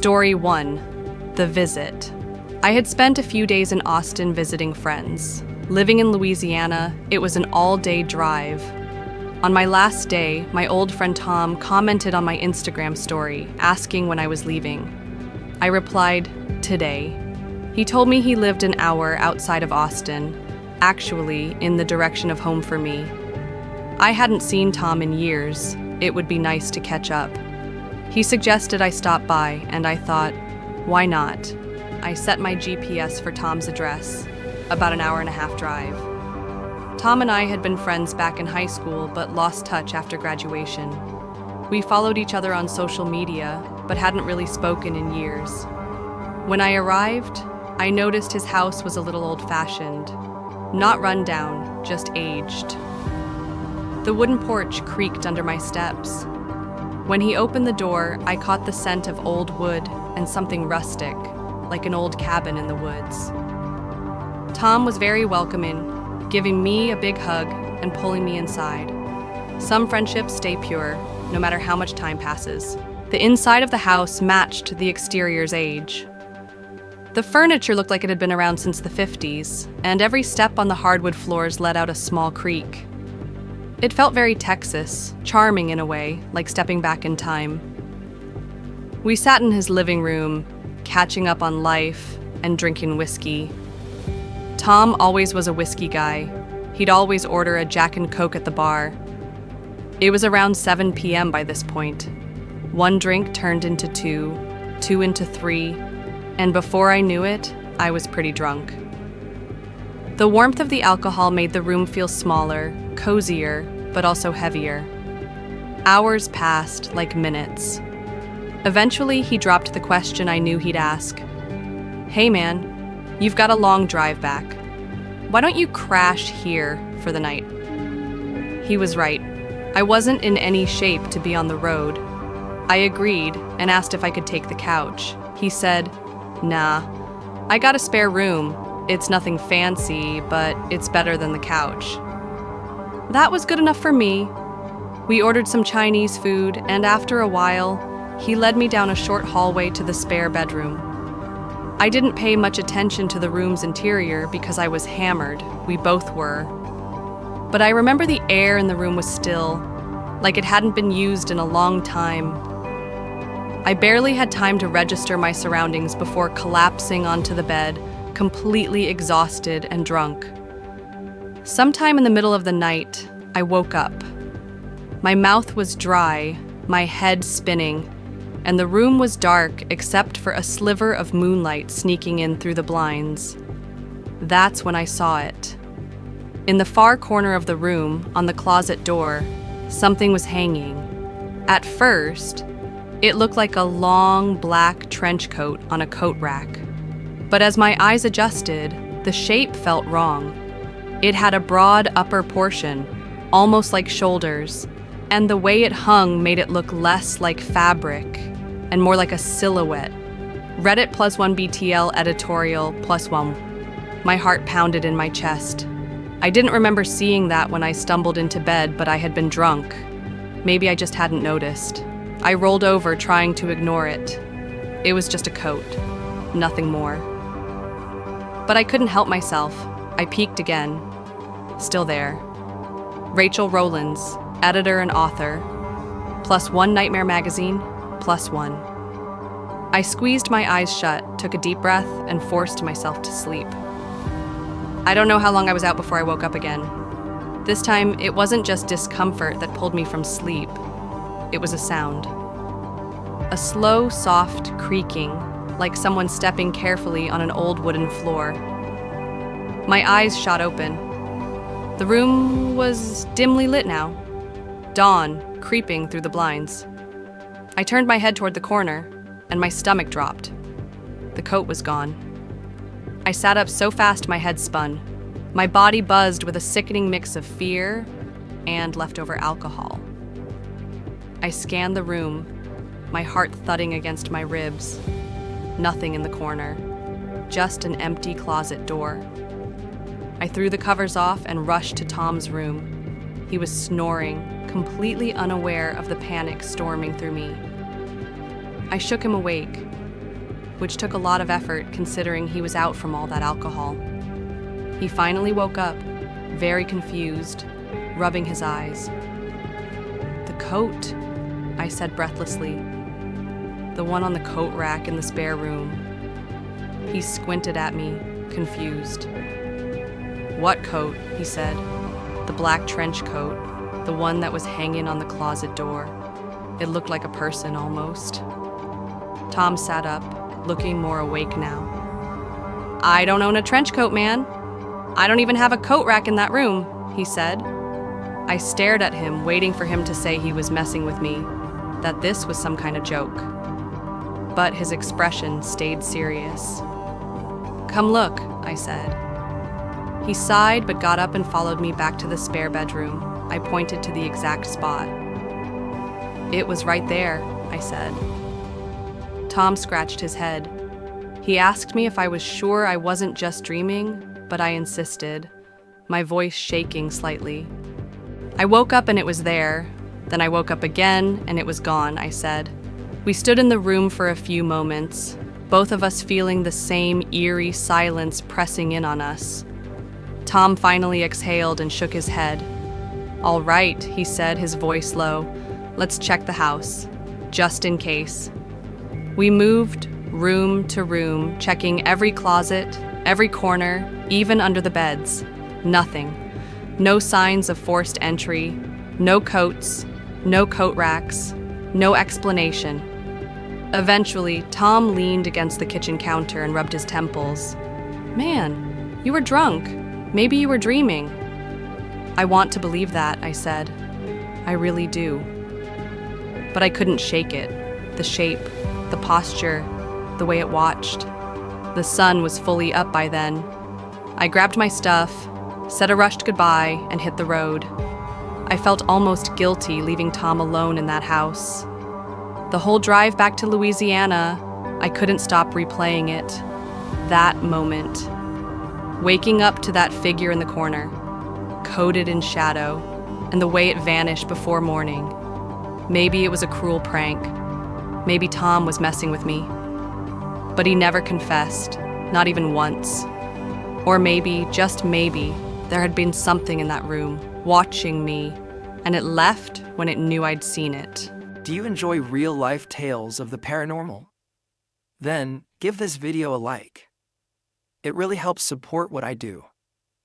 Story 1. The Visit. I had spent a few days in Austin visiting friends. Living in Louisiana, it was an all-day drive. On my last day, my old friend Tom commented on my Instagram story, asking when I was leaving. I replied, "Today." He told me he lived an hour outside of Austin, actually in the direction of home for me. I hadn't seen Tom in years. It would be nice to catch up. He suggested I stop by, and I thought, why not? I set my GPS for Tom's address, about an hour-and-a-half drive. Tom and I had been friends back in high school, but lost touch after graduation. We followed each other on social media, but hadn't really spoken in years. When I arrived, I noticed his house was a little old-fashioned. Not run down, just aged. The wooden porch creaked under my steps. When he opened the door, I caught the scent of old wood and something rustic, like an old cabin in the woods. Tom was very welcoming, giving me a big hug and pulling me inside. Some friendships stay pure, no matter how much time passes. The inside of the house matched the exterior's age. The furniture looked like it had been around since the 50s, and every step on the hardwood floors let out a small creak. It felt very Texas, charming in a way, like stepping back in time. We sat in his living room, catching up on life and drinking whiskey. Tom always was a whiskey guy. He'd always order a Jack and Coke at the bar. It was around 7 p.m. by this point. One drink turned into two, two into three, and before I knew it, I was pretty drunk. The warmth of the alcohol made the room feel smaller, cozier, but also heavier. Hours passed like minutes. Eventually, he dropped the question I knew he'd ask. "Hey man, you've got a long drive back. Why don't you crash here for the night?" He was right. I wasn't in any shape to be on the road. I agreed and asked if I could take the couch. He said, "Nah, I got a spare room. It's nothing fancy, but it's better than the couch." That was good enough for me. We ordered some Chinese food, and after a while, he led me down a short hallway to the spare bedroom. I didn't pay much attention to the room's interior because I was hammered. We both were. But I remember the air in the room was still, like it hadn't been used in a long time. I barely had time to register my surroundings before collapsing onto the bed, completely exhausted and drunk. Sometime in the middle of the night, I woke up. My mouth was dry, my head spinning, and the room was dark except for a sliver of moonlight sneaking in through the blinds. That's when I saw it. In the far corner of the room, on the closet door, something was hanging. At first, it looked like a long black trench coat on a coat rack. But as my eyes adjusted, the shape felt wrong. It had a broad upper portion, almost like shoulders, and the way it hung made it look less like fabric and more like a silhouette. Reddit +1 BTL editorial +1. My heart pounded in my chest. I didn't remember seeing that when I stumbled into bed, but I had been drunk. Maybe I just hadn't noticed. I rolled over, trying to ignore it. It was just a coat, nothing more. But I couldn't help myself. I peeked again. Still there. Rachel Rowlands, editor and author. +1 Nightmare Magazine, +1. I squeezed my eyes shut, took a deep breath, and forced myself to sleep. I don't know how long I was out before I woke up again. This time, it wasn't just discomfort that pulled me from sleep. It was a sound. A slow, soft creaking, like someone stepping carefully on an old wooden floor. My eyes shot open. The room was dimly lit now. Dawn creeping through the blinds. I turned my head toward the corner, and my stomach dropped. The coat was gone. I sat up so fast my head spun. My body buzzed with a sickening mix of fear and leftover alcohol. I scanned the room, my heart thudding against my ribs. Nothing in the corner, just an empty closet door. I threw the covers off and rushed to Tom's room. He was snoring, completely unaware of the panic storming through me. I shook him awake, which took a lot of effort considering he was out from all that alcohol. He finally woke up, very confused, rubbing his eyes. "The coat," I said breathlessly. "The one on the coat rack in the spare room." He squinted at me, confused. "What coat?" he said. "The black trench coat, the one that was hanging on the closet door. It looked like a person almost." Tom sat up, looking more awake now. "I don't own a trench coat, man. I don't even have a coat rack in that room," he said. I stared at him, waiting for him to say he was messing with me, that this was some kind of joke. But his expression stayed serious. "Come look," I said. He sighed but got up and followed me back to the spare bedroom. I pointed to the exact spot. "It was right there," I said. Tom scratched his head. He asked me if I was sure I wasn't just dreaming, but I insisted, my voice shaking slightly. "I woke up and it was there. Then I woke up again and it was gone," I said. We stood in the room for a few moments, both of us feeling the same eerie silence pressing in on us. Tom finally exhaled and shook his head. "All right," he said, his voice low. "Let's check the house, just in case." We moved room to room, checking every closet, every corner, even under the beds. Nothing. No signs of forced entry, no coats, no coat racks, no explanation. Eventually, Tom leaned against the kitchen counter and rubbed his temples. "Man, you were drunk. Maybe you were dreaming." "I want to believe that," I said. "I really do." But I couldn't shake it. The shape, the posture, the way it watched. The sun was fully up by then. I grabbed my stuff, said a rushed goodbye, and hit the road. I felt almost guilty leaving Tom alone in that house. The whole drive back to Louisiana, I couldn't stop replaying it. That moment. Waking up to that figure in the corner, coated in shadow, and the way it vanished before morning. Maybe it was a cruel prank. Maybe Tom was messing with me. But he never confessed, not even once. Or maybe, just maybe, there had been something in that room, watching me, and it left when it knew I'd seen it. Do you enjoy real-life tales of the paranormal? Then, give this video a like. It really helps support what I do,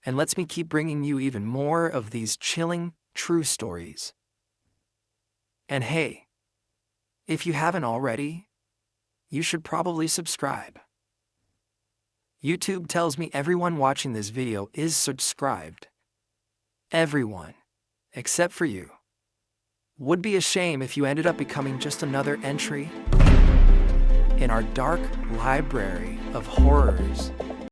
and lets me keep bringing you even more of these chilling, true stories. And hey, if you haven't already, you should probably subscribe. YouTube tells me everyone watching this video is subscribed. Everyone, except for you. Would be a shame if you ended up becoming just another entry in our dark library of horrors.